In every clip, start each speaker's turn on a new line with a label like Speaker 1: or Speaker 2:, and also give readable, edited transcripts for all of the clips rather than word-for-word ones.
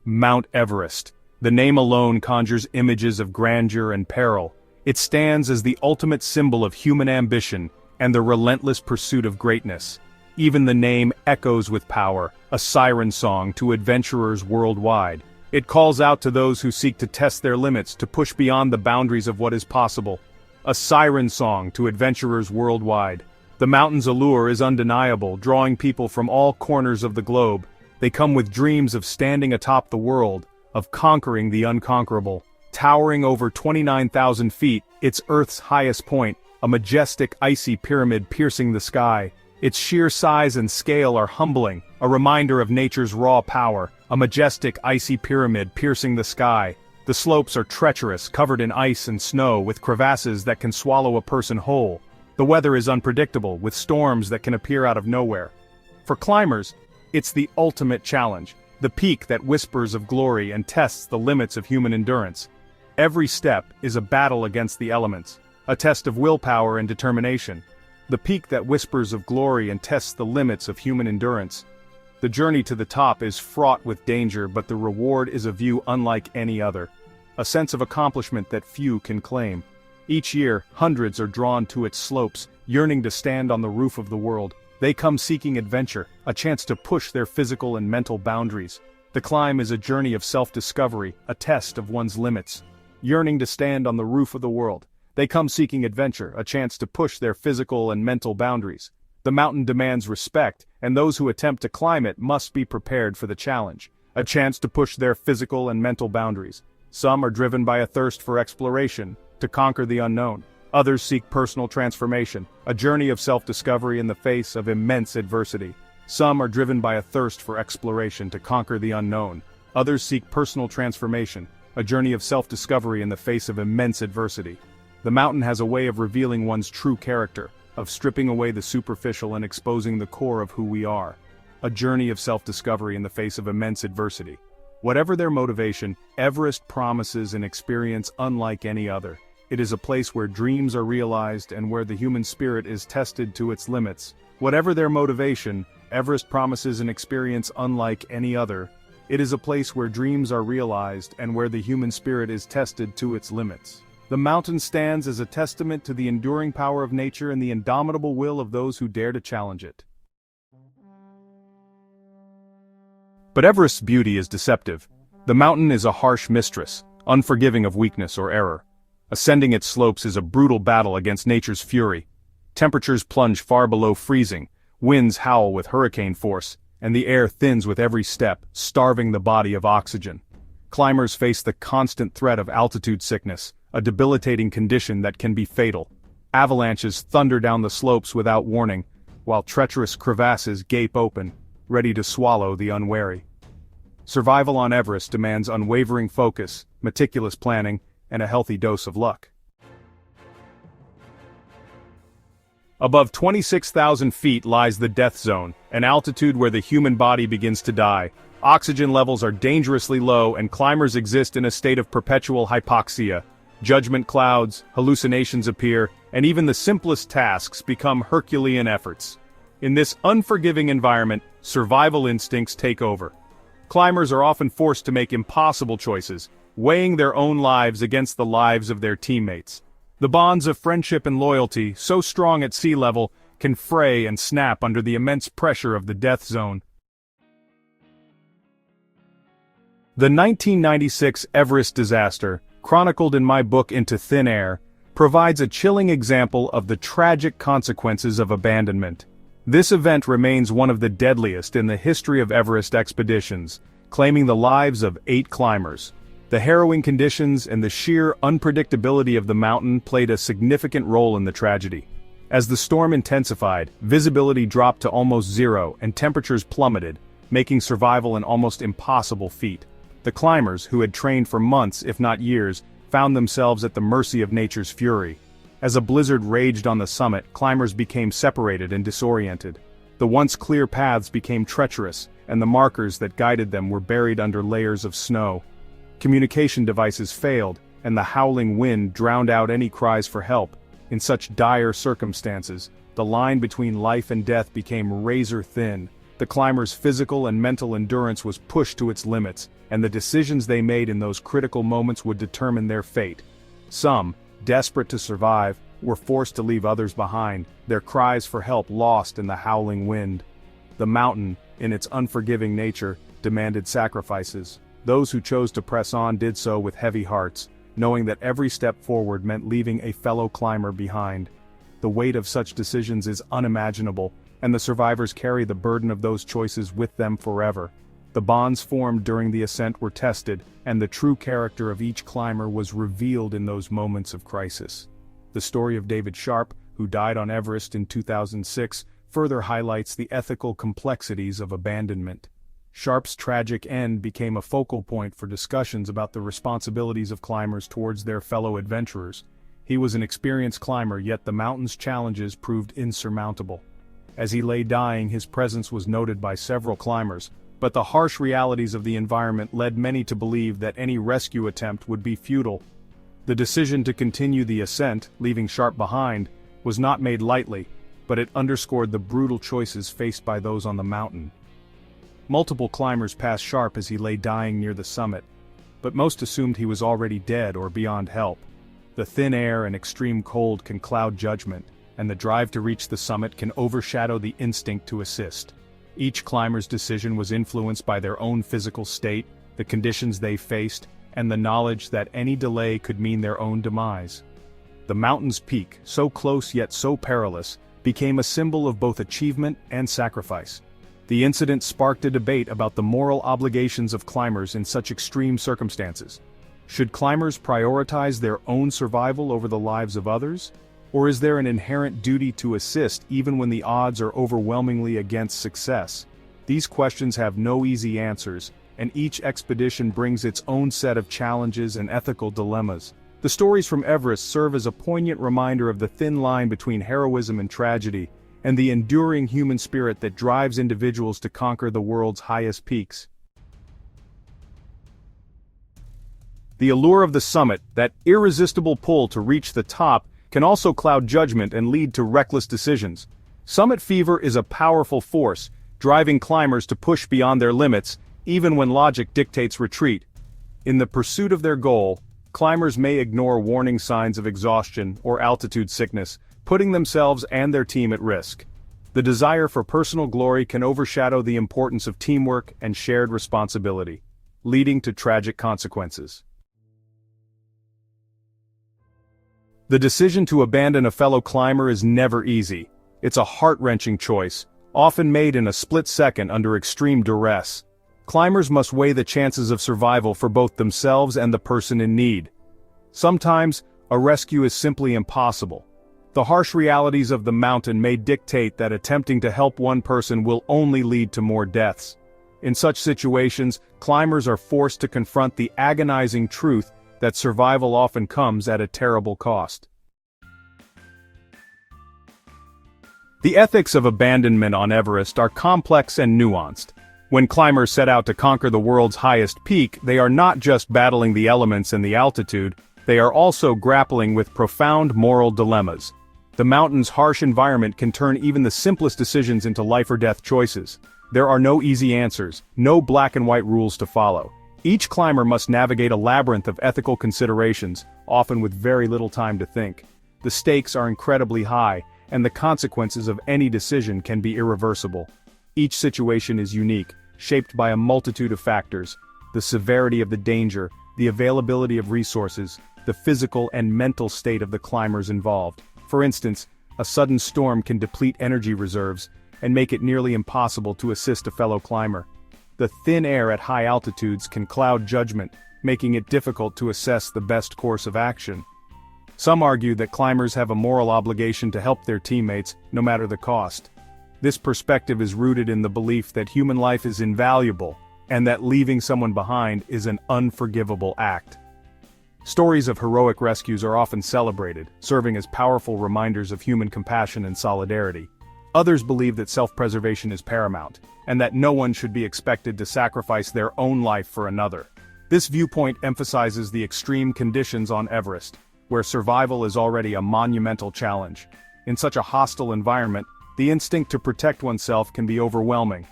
Speaker 1: Mount Everest. The name alone conjures images of grandeur and peril. It stands as the ultimate symbol of human ambition and the relentless pursuit of greatness. Even the name echoes with power, a siren song to adventurers worldwide. It calls out to those who seek to test their limits, to push beyond the boundaries of what is possible. A siren song to adventurers worldwide. The mountain's allure is undeniable, drawing people from all corners of the globe. They come with dreams of standing atop the world, of conquering the unconquerable. Towering over 29,000 feet, it's Earth's highest point, a majestic icy pyramid piercing the sky. Its sheer size and scale are humbling, a reminder of nature's raw power. A majestic icy pyramid piercing the sky. The slopes are treacherous, covered in ice and snow, with crevasses that can swallow a person whole. The weather is unpredictable, with storms that can appear out of nowhere. For climbers, it's the ultimate challenge, the peak that whispers of glory and tests the limits of human endurance. Every step is a battle against the elements, a test of willpower and determination. The peak that whispers of glory and tests the limits of human endurance. The journey to the top is fraught with danger, but the reward is a view unlike any other. A sense of accomplishment that few can claim. Each year, hundreds are drawn to its slopes, yearning to stand on the roof of the world. They come seeking adventure, a chance to push their physical and mental boundaries. The climb is a journey of self-discovery, a test of one's limits. Yearning to stand on the roof of the world. They come seeking adventure, a chance to push their physical and mental boundaries. The mountain demands respect, and those who attempt to climb it must be prepared for the challenge. A chance to push their physical and mental boundaries. Some are driven by a thirst for exploration, to conquer the unknown. Others seek personal transformation, a journey of self-discovery in the face of immense adversity. Some are driven by a thirst for exploration to conquer the unknown. Others seek personal transformation, a journey of self-discovery in the face of immense adversity. The mountain has a way of revealing one's true character, of stripping away the superficial and exposing the core of who we are. A journey of self-discovery in the face of immense adversity. Whatever their motivation, Everest promises an experience unlike any other. It is a place where dreams are realized and where the human spirit is tested to its limits. Whatever their motivation, Everest promises an experience unlike any other. It is a place where dreams are realized and where the human spirit is tested to its limits. The mountain stands as a testament to the enduring power of nature and the indomitable will of those who dare to challenge it. But Everest's beauty is deceptive. The mountain is a harsh mistress, unforgiving of weakness or error. Ascending its slopes is a brutal battle against nature's fury. Temperatures plunge far below freezing, winds howl with hurricane force, and the air thins with every step, starving the body of oxygen. Climbers face the constant threat of altitude sickness, a debilitating condition that can be fatal. Avalanches thunder down the slopes without warning, while treacherous crevasses gape open, ready to swallow the unwary. Survival on Everest demands unwavering focus, meticulous planning, and a healthy dose of luck. Above 26,000 feet lies the death zone, an altitude where the human body begins to die. Oxygen levels are dangerously low and climbers exist in a state of perpetual hypoxia. Judgment clouds, hallucinations appear, and even the simplest tasks become Herculean efforts. In this unforgiving environment, survival instincts take over. Climbers are often forced to make impossible choices, weighing their own lives against the lives of their teammates. The bonds of friendship and loyalty, so strong at sea level, can fray and snap under the immense pressure of the death zone. The 1996 Everest disaster, chronicled in my book Into Thin Air, provides a chilling example of the tragic consequences of abandonment. This event remains one of the deadliest in the history of Everest expeditions, claiming the lives of 8 climbers. The harrowing conditions and the sheer unpredictability of the mountain played a significant role in the tragedy. As the storm intensified, visibility dropped to almost zero and temperatures plummeted, making survival an almost impossible feat. The climbers, who had trained for months if not years, found themselves at the mercy of nature's fury. As a blizzard raged on the summit, climbers became separated and disoriented. The once clear paths became treacherous, and the markers that guided them were buried under layers of snow. Communication devices failed, and the howling wind drowned out any cries for help. In such dire circumstances, the line between life and death became razor thin. The climbers' physical and mental endurance was pushed to its limits, and the decisions they made in those critical moments would determine their fate. Some, desperate to survive, were forced to leave others behind, their cries for help lost in the howling wind. The mountain, in its unforgiving nature, demanded sacrifices. Those who chose to press on did so with heavy hearts, knowing that every step forward meant leaving a fellow climber behind. The weight of such decisions is unimaginable, and the survivors carry the burden of those choices with them forever. The bonds formed during the ascent were tested, and the true character of each climber was revealed in those moments of crisis. The story of David Sharp, who died on Everest in 2006, further highlights the ethical complexities of abandonment. Sharp's tragic end became a focal point for discussions about the responsibilities of climbers towards their fellow adventurers. He was an experienced climber, yet the mountain's challenges proved insurmountable. As he lay dying, his presence was noted by several climbers, but the harsh realities of the environment led many to believe that any rescue attempt would be futile. The decision to continue the ascent, leaving Sharp behind, was not made lightly, but it underscored the brutal choices faced by those on the mountain. Multiple climbers passed Sharp as he lay dying near the summit, but most assumed he was already dead or beyond help. The thin air and extreme cold can cloud judgment, and the drive to reach the summit can overshadow the instinct to assist. Each climber's decision was influenced by their own physical state, the conditions they faced, and the knowledge that any delay could mean their own demise. The mountain's peak, so close yet so perilous, became a symbol of both achievement and sacrifice. The incident sparked a debate about the moral obligations of climbers in such extreme circumstances. Should climbers prioritize their own survival over the lives of others? Or is there an inherent duty to assist even when the odds are overwhelmingly against success? These questions have no easy answers, and each expedition brings its own set of challenges and ethical dilemmas. The stories from Everest serve as a poignant reminder of the thin line between heroism and tragedy, and the enduring human spirit that drives individuals to conquer the world's highest peaks. The allure of the summit, that irresistible pull to reach the top, can also cloud judgment and lead to reckless decisions. Summit fever is a powerful force, driving climbers to push beyond their limits, even when logic dictates retreat. In the pursuit of their goal, climbers may ignore warning signs of exhaustion or altitude sickness, putting themselves and their team at risk. The desire for personal glory can overshadow the importance of teamwork and shared responsibility, leading to tragic consequences. The decision to abandon a fellow climber is never easy. It's a heart-wrenching choice, often made in a split second under extreme duress. Climbers must weigh the chances of survival for both themselves and the person in need. Sometimes, a rescue is simply impossible. The harsh realities of the mountain may dictate that attempting to help one person will only lead to more deaths. In such situations, climbers are forced to confront the agonizing truth that survival often comes at a terrible cost. The ethics of abandonment on Everest are complex and nuanced. When climbers set out to conquer the world's highest peak, they are not just battling the elements and the altitude, they are also grappling with profound moral dilemmas. The mountain's harsh environment can turn even the simplest decisions into life-or-death choices. There are no easy answers, no black-and-white rules to follow. Each climber must navigate a labyrinth of ethical considerations, often with very little time to think. The stakes are incredibly high, and the consequences of any decision can be irreversible. Each situation is unique, shaped by a multitude of factors: the severity of the danger, the availability of resources, the physical and mental state of the climbers involved. For instance, a sudden storm can deplete energy reserves and make it nearly impossible to assist a fellow climber. The thin air at high altitudes can cloud judgment, making it difficult to assess the best course of action. Some argue that climbers have a moral obligation to help their teammates, no matter the cost. This perspective is rooted in the belief that human life is invaluable, and that leaving someone behind is an unforgivable act. Stories of heroic rescues are often celebrated, serving as powerful reminders of human compassion and solidarity. Others believe that self-preservation is paramount, and that no one should be expected to sacrifice their own life for another. This viewpoint emphasizes the extreme conditions on Everest, where survival is already a monumental challenge. In such a hostile environment, the instinct to protect oneself can be overwhelming,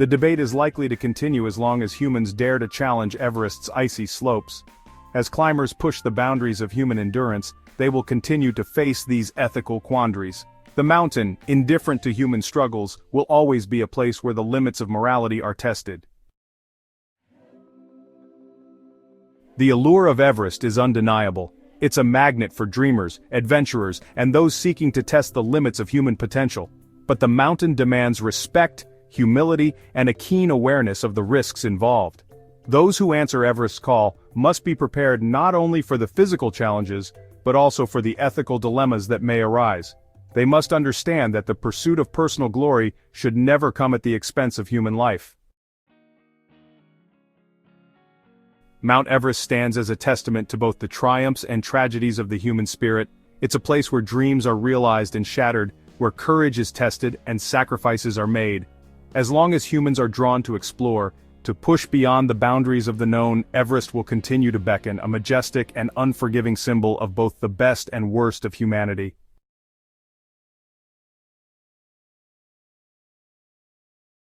Speaker 1: The debate is likely to continue as long as humans dare to challenge Everest's icy slopes. As climbers push the boundaries of human endurance, they will continue to face these ethical quandaries. The mountain, indifferent to human struggles, will always be a place where the limits of morality are tested. The allure of Everest is undeniable. It's a magnet for dreamers, adventurers, and those seeking to test the limits of human potential. But the mountain demands respect, humility, and a keen awareness of the risks involved. Those who answer Everest's call must be prepared not only for the physical challenges, but also for the ethical dilemmas that may arise. They must understand that the pursuit of personal glory should never come at the expense of human life. Mount Everest stands as a testament to both the triumphs and tragedies of the human spirit. It's a place where dreams are realized and shattered, where courage is tested and sacrifices are made. As long as humans are drawn to explore, to push beyond the boundaries of the known, Everest will continue to beckon, a majestic and unforgiving symbol of both the best and worst of humanity.